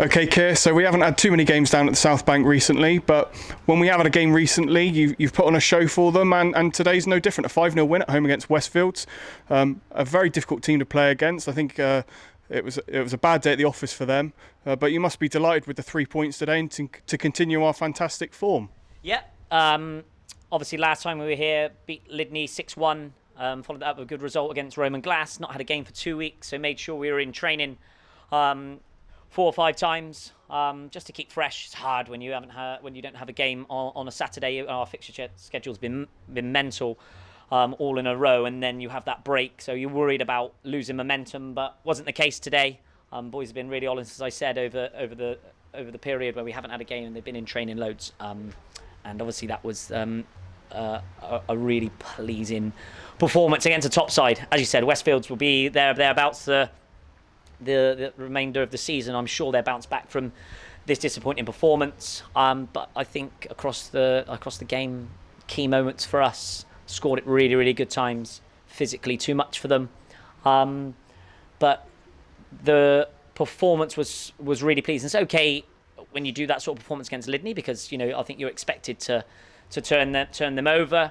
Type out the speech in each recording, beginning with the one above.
Okay, Keir, so we haven't had too many games down at the South Bank recently, but when we have had a game recently, you've put on a show for them, and today's no different. A 5-0 win at home against Westfields. A very difficult team to play against. I think it was a bad day at the office for them, but you must be delighted with the 3 points today and to continue our fantastic form. Yeah, obviously last time we were here, beat Lydney 6-1, followed that up with a good result against Roman Glass, not had a game for 2 weeks, so made sure we were in training 4 or 5 times, just to keep fresh. It's hard when you don't have a game on a Saturday. Our fixture schedule's been mental, all in a row, and then you have that break. So you're worried about losing momentum, but wasn't the case today. Boys have been really honest, as I said, over the period where we haven't had a game, and they've been in training loads. And obviously that was a really pleasing performance against a top side. As you said, Westfields will be thereabouts the remainder of the season. I'm sure they'll bounce back from this disappointing performance. But I think across the game, key moments for us, scored at really, really good times. Physically too much for them. But the performance was really pleasing. It's okay when you do that sort of performance against Lydney because, I think you're expected to turn them over.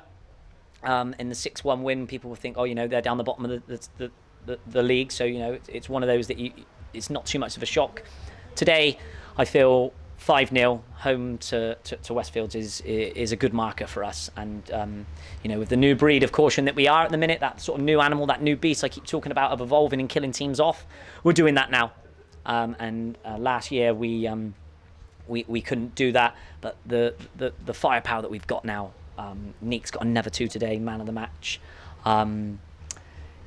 In the 6-1 win, people will think, they're down the bottom of the league, so it's one of those that it's not too much of a shock. Today, I feel 5-0 home to Westfields is a good marker for us, and with the new breed of Corsham that we are at the minute, that sort of new animal, that new beast I keep talking about of evolving and killing teams off, we're doing that now. And last year we couldn't do that, but the firepower that we've got now. Neek's got another 2 today, man of the match.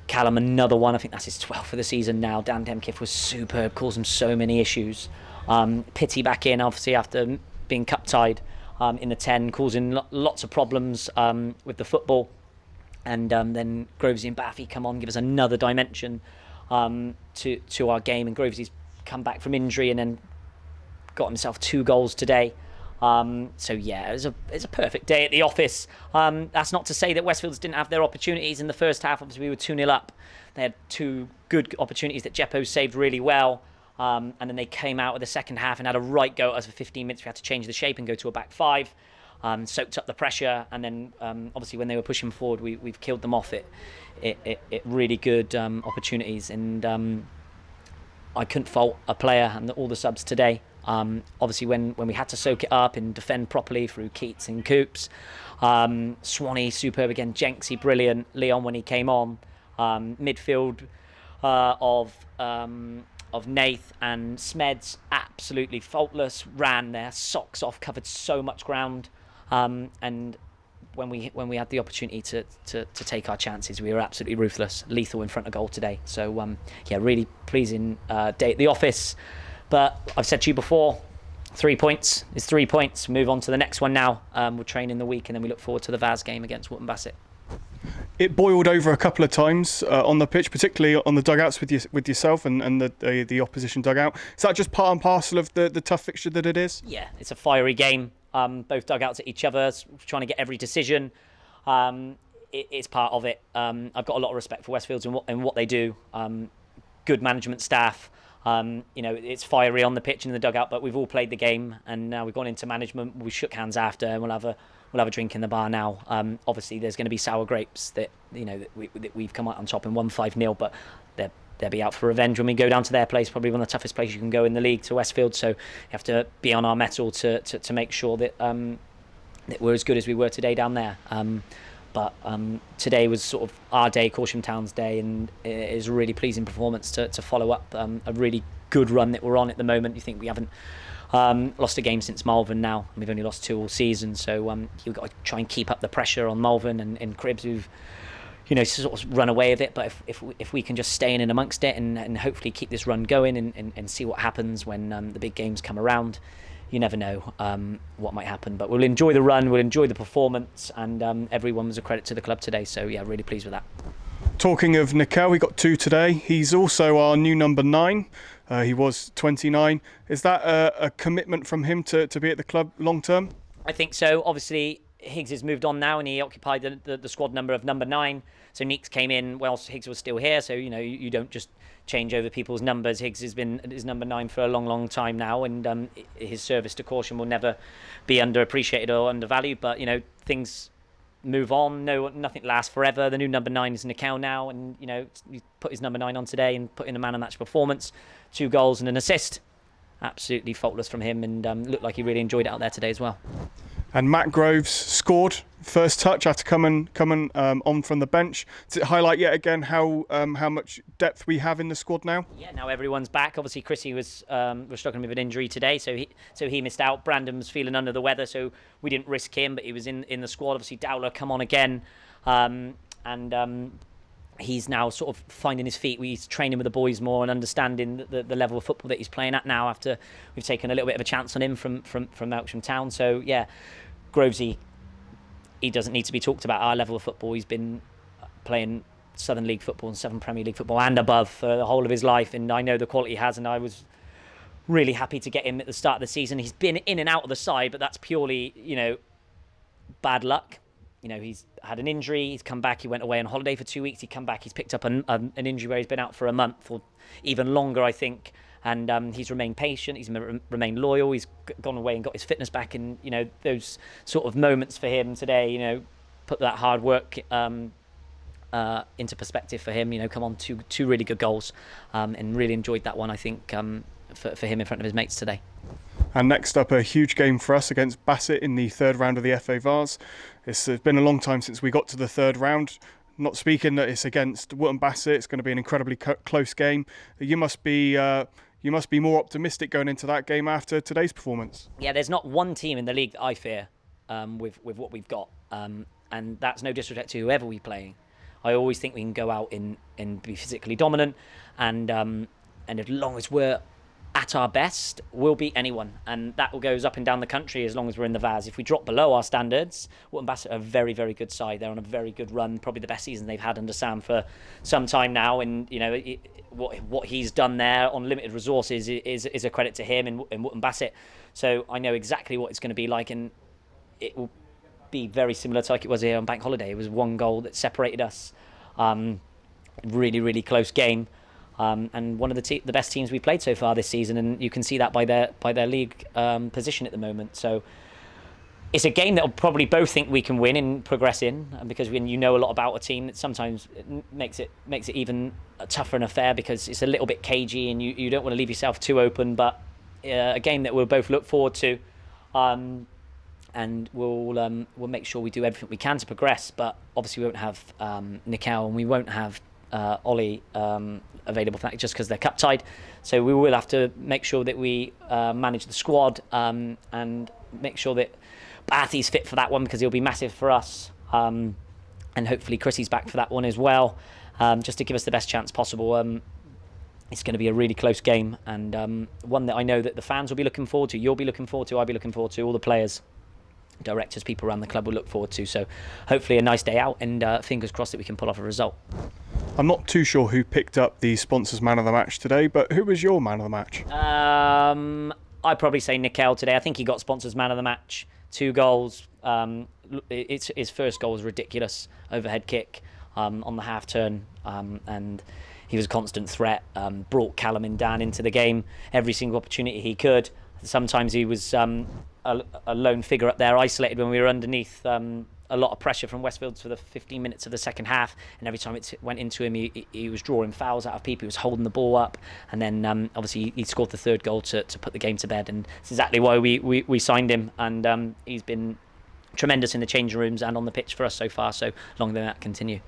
Callum, another one. I think that's his 12th for the season now. Dan Demkiff was superb, caused him so many issues. Pity back in, obviously, after being cup-tied in the 10, causing lots of problems with the football. And then Grovesy and Baffy come on, give us another dimension to our game. And Grovesy's come back from injury and then got himself 2 goals today. So yeah, it was a perfect day at the office. That's not to say that Westfields didn't have their opportunities in the first half. Obviously, we were 2-0 up. They had 2 good opportunities that Jeppo saved really well. And then they came out of the second half and had a right go at us for 15 minutes. We had to change the shape and go to a back 5. Soaked up the pressure, and then obviously when they were pushing forward, we've killed them off it really good opportunities. And I couldn't fault a player and all the subs today. Obviously when we had to soak it up and defend properly through Keats and Coops, Swanee superb again, Jenksy brilliant, Leon when he came on, midfield of Nath and Smeds absolutely faultless, ran their socks off, covered so much ground, and when we had the opportunity to take our chances, we were absolutely ruthless, lethal in front of goal today. So really pleasing day at the office. But I've said to you before, 3 points is 3 points. Move on to the next one now. We'll train in the week, and then we look forward to the Vaz game against Wootton Bassett. It boiled over a couple of times on the pitch, particularly on the dugouts with yourself and the opposition dugout. Is that just part and parcel of the tough fixture that it is? Yeah, it's a fiery game. Both dugouts at each other, trying to get every decision. It's part of it. I've got a lot of respect for Westfields and what they do. Good management staff. It's fiery on the pitch and in the dugout, but we've all played the game, and now we've gone into management. We shook hands after, and we'll have a drink in the bar now. Obviously, there's going to be sour grapes that we've come out on top and won 5-0, but they'll be out for revenge when we go down to their place, probably one of the toughest places you can go in the league, to Westfield. So you have to be on our mettle to make sure that that we're as good as we were today down there. But today was sort of our day, Corsham Town's day, and it is a really pleasing performance to follow up a really good run that we're on at the moment. You think we haven't lost a game since Malvern now, and we've only lost 2 all season, so you've got to try and keep up the pressure on Malvern and Cribbs, who've sort of run away with it. But if we can just stay in and amongst it and hopefully keep this run going and see what happens when the big games come around, you never know what might happen. But we'll enjoy the run, we'll enjoy the performance, and everyone was a credit to the club today. So yeah, really pleased with that. Talking of Nickel, we got 2 today. He's also our new number 9. He was 29. Is that a commitment from him to be at the club long term? I think so. Obviously, Higgs has moved on now, and he occupied the squad number of number 9. So Neeks came in whilst Higgs was still here. So you don't just change over people's numbers. Higgs has been is number 9 for a long time now, and his service to Corsham will never be underappreciated or undervalued. But things move on. Nothing lasts forever. The new number 9 is Nickel now, and he put his number 9 on today and put in a man of match performance, 2 goals and an assist. Absolutely faultless from him, and looked like he really enjoyed it out there today as well. And Matt Groves scored first touch after coming on from the bench. Does it highlight yet again how much depth we have in the squad now? Yeah, now everyone's back. Obviously, Chrissy was struggling with an injury today, so he missed out. Brandon was feeling under the weather, so we didn't risk him, but he was in the squad. Obviously, Dowler come on again, and he's now sort of finding his feet. He's training with the boys more and understanding the level of football that he's playing at now after we've taken a little bit of a chance on him from Melksham Town. So yeah, Grovesy, he doesn't need to be talked about our level of football. He's been playing Southern League football and Southern Premier League football and above for the whole of his life, and I know the quality he has, and I was really happy to get him at the start of the season. He's been in and out of the side, but that's purely bad luck. He's had an injury, he's come back, he went away on holiday for 2 weeks, he come back, he's picked up an injury where he's been out for a month or even longer, I think, and he's remained patient, he's remained loyal, he's gone away and got his fitness back, and those sort of moments for him today, put that hard work into perspective for him. Come on, two really good goals, and really enjoyed that one, I think, for him in front of his mates today. And next up, a huge game for us against Bassett in the third round of the FA Vars. It's been a long time since we got to the third round. Not speaking that it's against Wootton Bassett, it's going to be an incredibly close game. You must be more optimistic going into that game after today's performance. Yeah, there's not one team in the league that I fear with what we've got, and that's no disrespect to whoever we play. I always think we can go out and be physically dominant, and as long as we're at our best, we'll beat anyone, and that goes up and down the country as long as we're in the Vars. If we drop below our standards, Wootton Bassett are a very, very good side. They're on a very good run, probably the best season they've had under Sam for some time now, and what he's done there on limited resources is a credit to him in Wootton Bassett. So I know exactly what it's going to be like, and it will be very similar to like it was here on Bank Holiday. It was 1 goal that separated us. Really, really close game. And one of the best teams we've played so far this season, and you can see that by their league position at the moment. So it's a game that we'll probably both think we can win and progress in, because when you know a lot about a team, it sometimes makes it even a tougher an affair because it's a little bit cagey and you don't want to leave yourself too open. But a game that we'll both look forward to, and we'll make sure we do everything we can to progress. But obviously we won't have Nickel, and we won't have Ollie available for that just because they're cup tied. So we will have to make sure that we manage the squad and make sure that Bathy's fit for that one, because he'll be massive for us, and hopefully Chrissy's back for that one as well, just to give us the best chance possible. It's going to be a really close game, and one that I know that the fans will be looking forward to, you'll be looking forward to, I'll be looking forward to, all the players, directors, people around the club will look forward to. So hopefully a nice day out, and fingers crossed that we can pull off a result. I'm not too sure who picked up the sponsors man of the match today, but who was your man of the match? I'd probably say Nickel today. I think he got sponsors man of the match. 2 goals. His first goal was ridiculous, overhead kick on the half turn, and he was a constant threat. Brought Callum and Dan into the game every single opportunity he could. Sometimes he was a lone figure up there, isolated when we were underneath a lot of pressure from Westfields for the 15 minutes of the second half, and every time it went into him, he was drawing fouls out of people, he was holding the ball up, and then obviously he scored the 3rd goal to put the game to bed, and it's exactly why we signed him, and he's been tremendous in the changing rooms and on the pitch for us so far, so long may that continue.